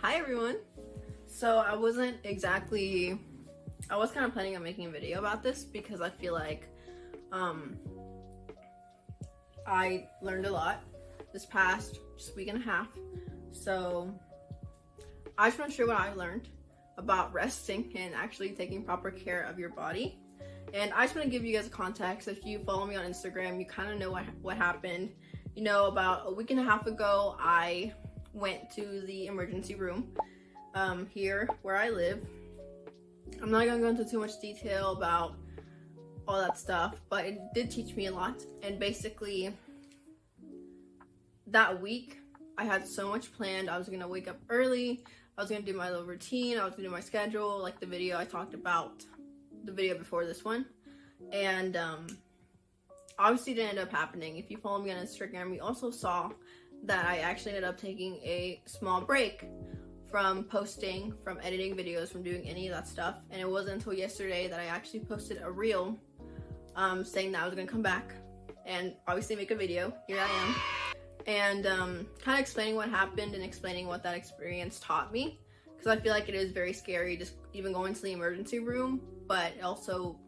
Hi everyone. So I was kind of planning on making a video about this because I feel like I learned a lot this past week and a half. So I just want to share what I learned about resting and actually taking proper care of your body. And I just want to give you guys a context. If you follow me on Instagram, you kind of know what happened. You know, about a week and a half ago, I went to the emergency room here where I live. I'm not gonna go into too much detail about all that stuff, but it did teach me a lot. And basically that week I had so much planned. I was gonna wake up early, I was gonna do my little routine, I was gonna do my schedule, like the video I talked about, the video before this one. And obviously it didn't end up happening. If you follow me on Instagram, you also saw that I actually ended up taking a small break from posting, from editing videos, from doing any of that stuff. And it wasn't until yesterday that I actually posted a reel saying that I was gonna come back and obviously make a video. Here I am. And kind of explaining what happened and explaining what that experience taught me. Because I feel like it is very scary just even going to the emergency room, but it also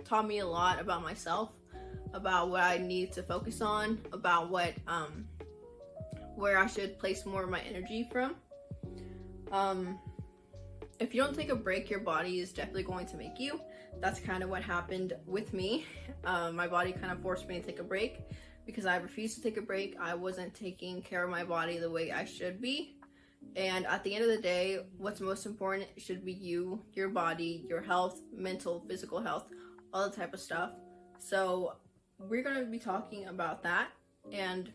taught me a lot about myself, about what I need to focus on, about what where I should place more of my energy from. If you don't take a break, your body is definitely going to make you. That's kind of what happened with me. My body kind of forced me to take a break because I refused to take a break. I wasn't taking care of my body the way I should be. And at the end of the day, what's most important should be you, your body, your health, mental, physical health, all the type of stuff. So we're going to be talking about that. And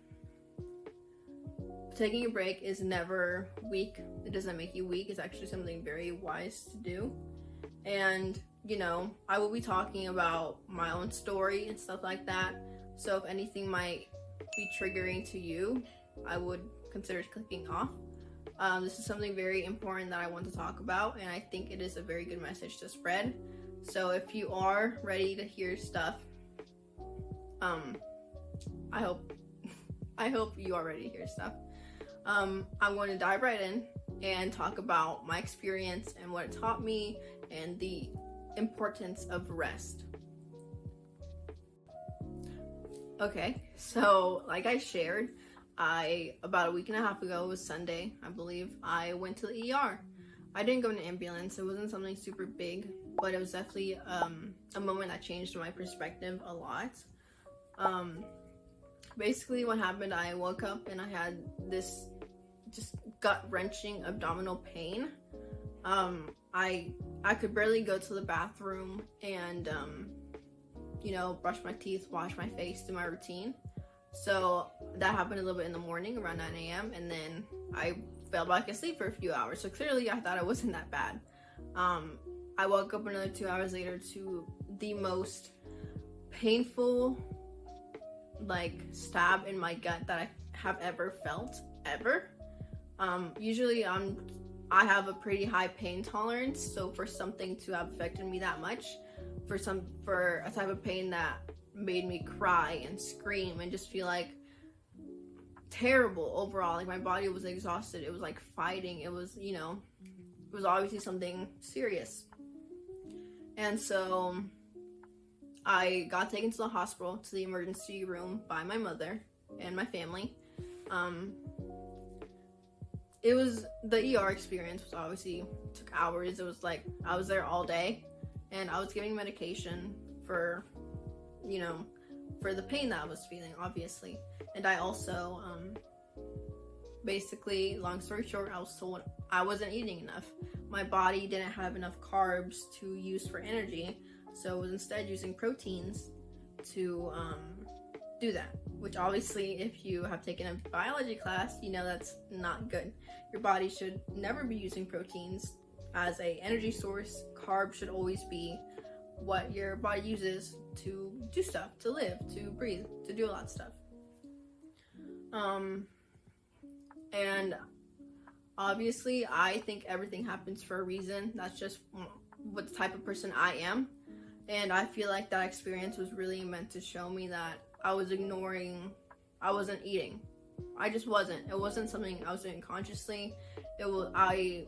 taking a break is never weak. It doesn't make you weak. It's actually something very wise to do. And, you know, I will be talking about my own story and stuff like that. So if anything might be triggering to you, I would consider clicking off. This is something very important that I want to talk about, and I think it is a very good message to spread. So if you are ready to hear stuff, I hope you are ready to hear stuff. I'm going to dive right in and talk about my experience and what it taught me and the importance of rest. Okay, so like I shared, about a week and a half ago, it was Sunday, I believe, I went to the ER. I didn't go in an ambulance. It wasn't something super big, but it was definitely a moment that changed my perspective a lot. Basically what happened, I woke up and I had this just gut-wrenching abdominal pain. I could barely go to the bathroom and you know, brush my teeth, wash my face, do my routine. So that happened a little bit in the morning around 9 a.m. and then I fell back asleep for a few hours. So clearly I thought it wasn't that bad. I woke up another 2 hours later to the most painful like stab in my gut that I have ever felt, ever. Usually I have a pretty high pain tolerance, so for something to have affected me that much, for a type of pain that made me cry and scream and just feel like terrible overall, like my body was exhausted, it was like fighting, it was, you know, it was obviously something serious. And so I got taken to the hospital, to the emergency room by my mother and my family. It was, the ER experience was obviously took hours. It was like I was there all day and I was giving medication for, you know, for the pain that I was feeling, obviously. And I also, basically, long story short, I was told I wasn't eating enough. My body didn't have enough carbs to use for energy, so I was instead using proteins to do that, which obviously if you have taken a biology class, you know that's not good. Your body should never be using proteins as a energy source. Carbs should always be what your body uses to do stuff, to live, to breathe, to do a lot of stuff. And obviously I think everything happens for a reason. That's just what the type of person I am. And I feel like that experience was really meant to show me that I wasn't eating I just wasn't. It wasn't something I was doing consciously. I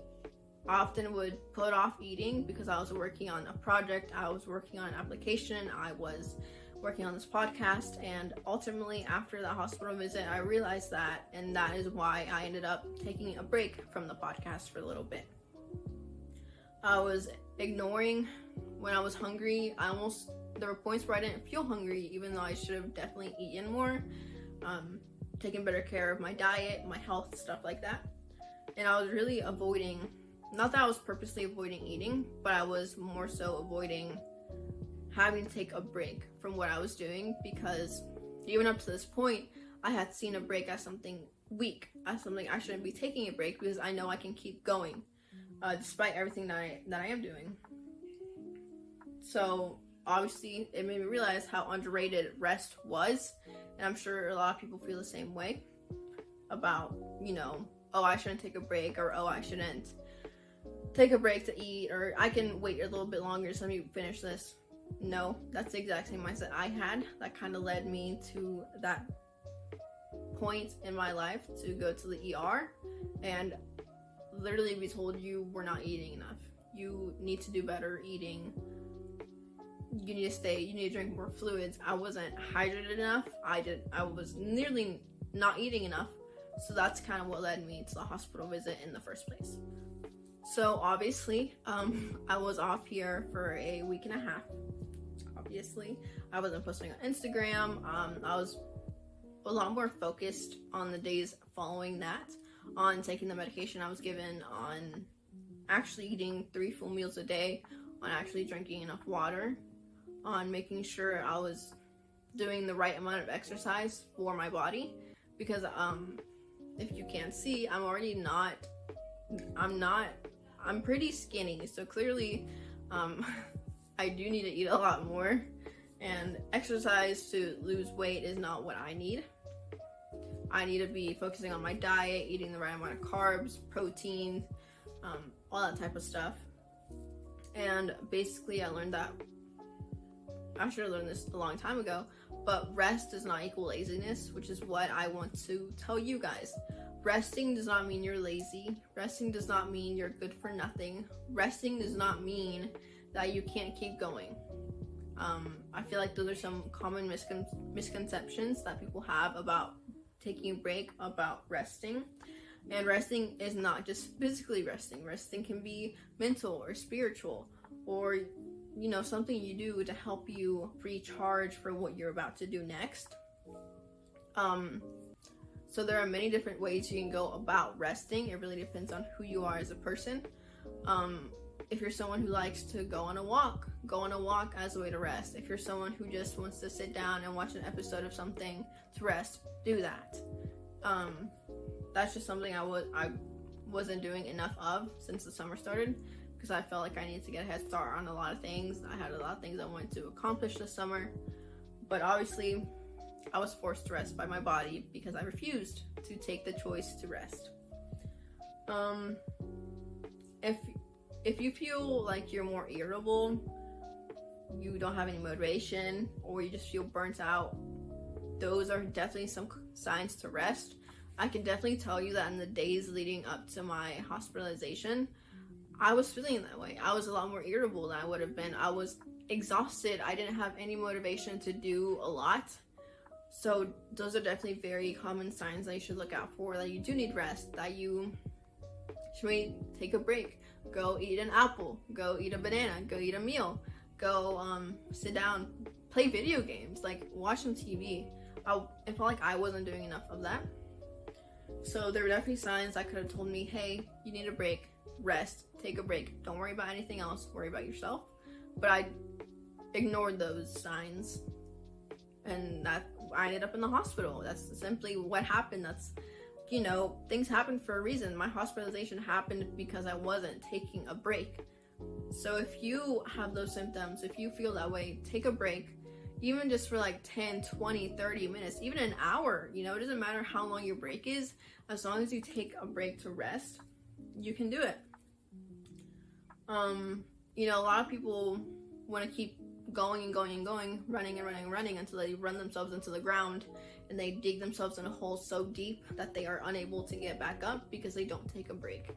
often would put off eating because I was working on a project, I was working on an application, I was working on this podcast, and ultimately after the hospital visit, I realized that, and that is why I ended up taking a break from the podcast for a little bit. I was ignoring when I was hungry. There were points where I didn't feel hungry, even though I should have definitely eaten more, taken better care of my diet, my health, stuff like that. And I was really avoiding, not that I was purposely avoiding eating, but I was more so avoiding having to take a break from what I was doing, because even up to this point, I had seen a break as something weak, as something I shouldn't be taking a break, because I know I can keep going, despite everything that I am doing. So obviously, it made me realize how underrated rest was, and I'm sure a lot of people feel the same way about, oh, I shouldn't take a break, or oh, I shouldn't take a break to eat, or I can wait a little bit longer so let me finish this. No, that's the exact same mindset I had. That kind of led me to that point in my life to go to the ER and literally be told, you were not eating enough. You need to do better eating. You need to drink more fluids. I wasn't hydrated enough. I was nearly not eating enough. So that's kind of what led me to the hospital visit in the first place. So obviously, I was off here for a week and a half. Obviously, I wasn't posting on Instagram. I was a lot more focused on the days following that, on taking the medication I was given, on actually eating 3 full meals a day, on actually drinking enough water, on making sure I was doing the right amount of exercise for my body, because if you can't see, I'm pretty skinny, so clearly I do need to eat a lot more, and exercise to lose weight is not what I need. I need to be focusing on my diet, eating the right amount of carbs, protein, all that type of stuff. And basically I learned that, I should have learned this a long time ago, but rest does not equal laziness, which is what I want to tell you guys. Resting does not mean you're lazy. Resting does not mean you're good for nothing. Resting does not mean that you can't keep going. I feel like those are some common misconceptions that people have about taking a break, about resting. And resting is not just physically resting. Resting can be mental or spiritual, or something you do to help you recharge for what you're about to do next. So there are many different ways you can go about resting. It really depends on who you are as a person. If you're someone who likes to go on a walk as a way to rest. If you're someone who just wants to sit down and watch an episode of something to rest, do that. That's just something I wasn't doing enough of since the summer started, because I felt like I needed to get a head start on a lot of things. I had a lot of things I wanted to accomplish this summer, but obviously I was forced to rest by my body because I refused to take the choice to rest. If you feel like you're more irritable, you don't have any motivation, or you just feel burnt out, those are definitely some signs to rest. I can definitely tell you that in the days leading up to my hospitalization, I was feeling that way. I was a lot more irritable than I would have been. I was exhausted. I didn't have any motivation to do a lot. So those are definitely very common signs that you should look out for, that you do need rest, that you should maybe take a break, go eat an apple, go eat a banana, go eat a meal, go sit down, play video games, like watch some TV. I felt like I wasn't doing enough of that. So there were definitely signs that could have told me, hey, you need a break, rest, take a break, don't worry about anything else, worry about yourself. But I ignored those signs, and that I ended up in the hospital. That's simply what happened. That's, things happen for a reason. My hospitalization happened because I wasn't taking a break. So if you have those symptoms, if you feel that way, take a break, even just for like 10, 20, 30 minutes, even an hour. It doesn't matter how long your break is, as long as you take a break to rest, you can do it. A lot of people want to keep going and going and going, running and running and running until they run themselves into the ground and they dig themselves in a hole so deep that they are unable to get back up because they don't take a break.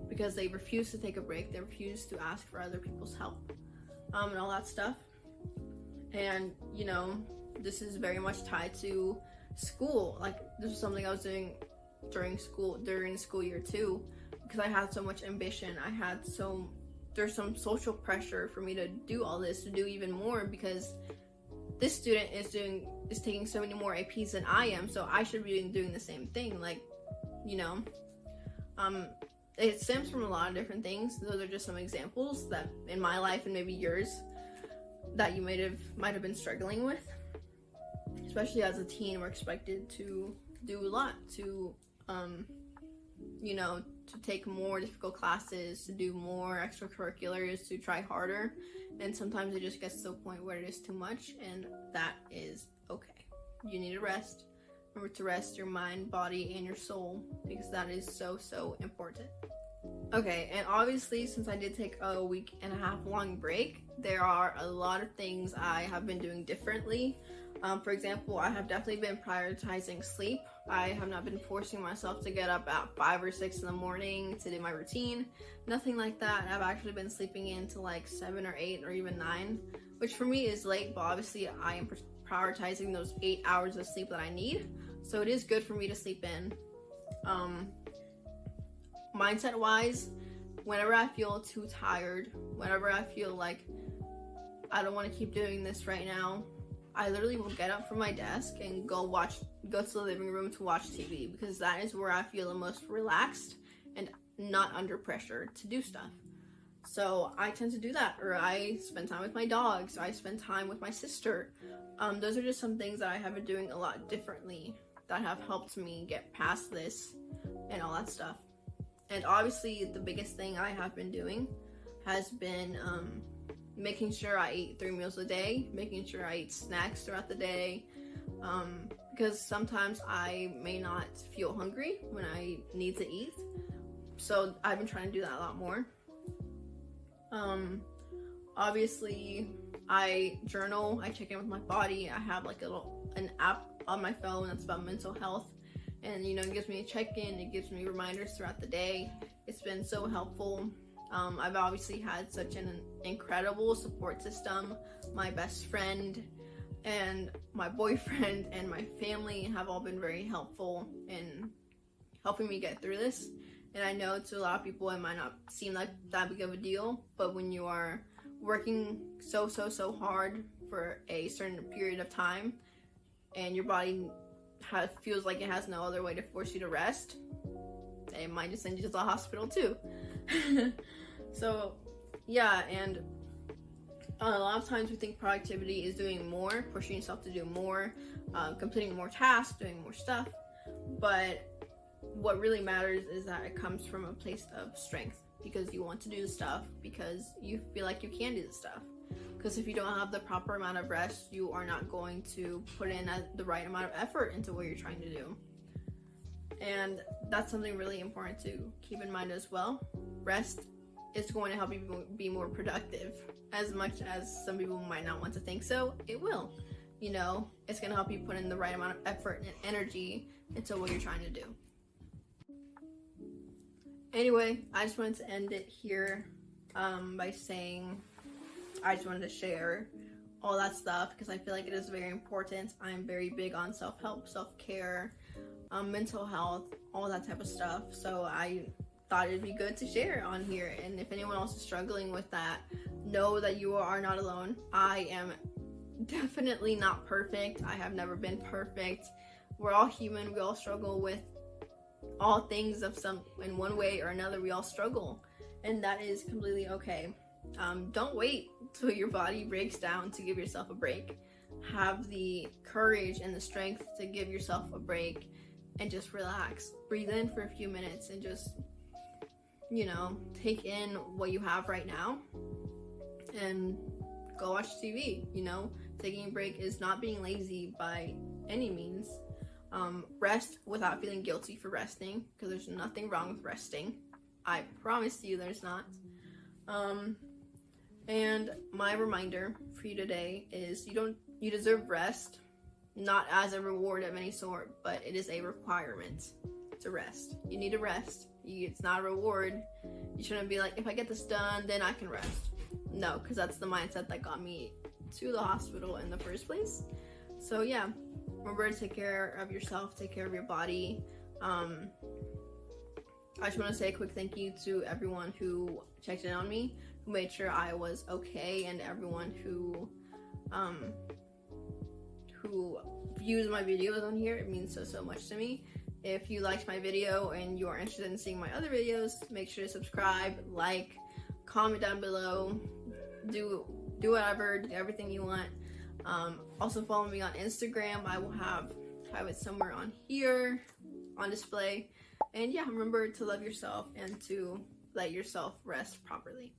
Because they refuse to take a break, they refuse to ask for other people's help, and all that stuff. And, you know, this is very much tied to school. Like, this is something I was doing during the school year too, because I had so much ambition. There's some social pressure for me to do all this, to do even more, because this student is taking so many more APs than I am, so I should be doing the same thing. Like, you know, it stems from a lot of different things. Those are just some examples that in my life and maybe yours that you might have been struggling with. Especially as a teen, we're expected to do a lot, to you know, to take more difficult classes, to do more extracurriculars, to try harder, and sometimes it just gets to a point where it is too much, and that is okay. You need to rest. Remember to rest your mind, body, and your soul, because that is so important. Okay, and obviously, since I did take a 1.5 week long break, there are a lot of things I have been doing differently. For example, I have definitely been prioritizing sleep. I have not been forcing myself to get up at 5 or 6 in the morning to do my routine. Nothing like that. I've actually been sleeping in to like 7 or 8 or even 9, which for me is late, but obviously I am prioritizing those 8 hours of sleep that I need. So it is good for me to sleep in. Mindset wise, whenever I feel too tired, whenever I feel like I don't want to keep doing this right now, I literally will get up from my desk and go to the living room to watch TV, because that is where I feel the most relaxed and not under pressure to do stuff. So I tend to do that, or I spend time with my dogs, or I spend time with my sister. Those are just some things that I have been doing a lot differently that have helped me get past this and all that stuff. And obviously the biggest thing I have been doing has been making sure I eat 3 meals a day, making sure I eat snacks throughout the day, because sometimes I may not feel hungry when I need to eat. So I've been trying to do that a lot more. Obviously I journal, I check in with my body. I have like an app on my phone that's about mental health, and you know, it gives me a check-in, it gives me reminders throughout the day. It's been so helpful. I've obviously had such an incredible support system. My best friend and my boyfriend and my family have all been very helpful in helping me get through this. And I know to a lot of people it might not seem like that big of a deal, but when you are working so hard for a certain period of time and your body feels like it has no other way to force you to rest, it might just send you to the hospital too. So yeah, and a lot of times we think productivity is doing more, pushing yourself to do more, completing more tasks, doing more stuff, but what really matters is that it comes from a place of strength, because you want to do the stuff, because you feel like you can do the stuff. Because if you don't have the proper amount of rest, you are not going to put in the right amount of effort into what you're trying to do. And that's something really important to keep in mind as well. Rest is going to help you be more productive. As much as some people might not want to think so, it will. You know, it's going to help you put in the right amount of effort and energy into what you're trying to do. Anyway, I just wanted to end it here by saying I just wanted to share all that stuff because I feel like it is very important. I'm very big on self-help, self-care, mental health, all that type of stuff. So I thought it'd be good to share on here. And if anyone else is struggling with that, know that you are not alone. I am definitely not perfect. I have never been perfect. We're all human. We all struggle with all things of some, in one way or another, we all struggle. And that is completely okay. Don't wait till your body breaks down to give yourself a break. Have the courage and the strength to give yourself a break and just relax. Breathe in for a few minutes and just, you know, take in what you have right now and go watch TV. You know, taking a break is not being lazy by any means. Rest without feeling guilty for resting, because there's nothing wrong with resting. I promise you there's not. And my reminder for you today is you deserve rest, not as a reward of any sort, but it is a requirement to rest. You need to rest. It's not a reward. You shouldn't be like, if I get this done, then I can rest. No, because that's the mindset that got me to the hospital in the first place. So yeah, remember to take care of yourself, take care of your body. I just want to say a quick thank you to everyone who checked in on me, who made sure I was okay, and everyone who views my videos on here. It means so much to me. If you liked my video and you are interested in seeing my other videos, make sure to subscribe, like, comment down below, do whatever, do everything you want. Also follow me on Instagram. I will have it somewhere on here on display. And yeah, remember to love yourself and to let yourself rest properly.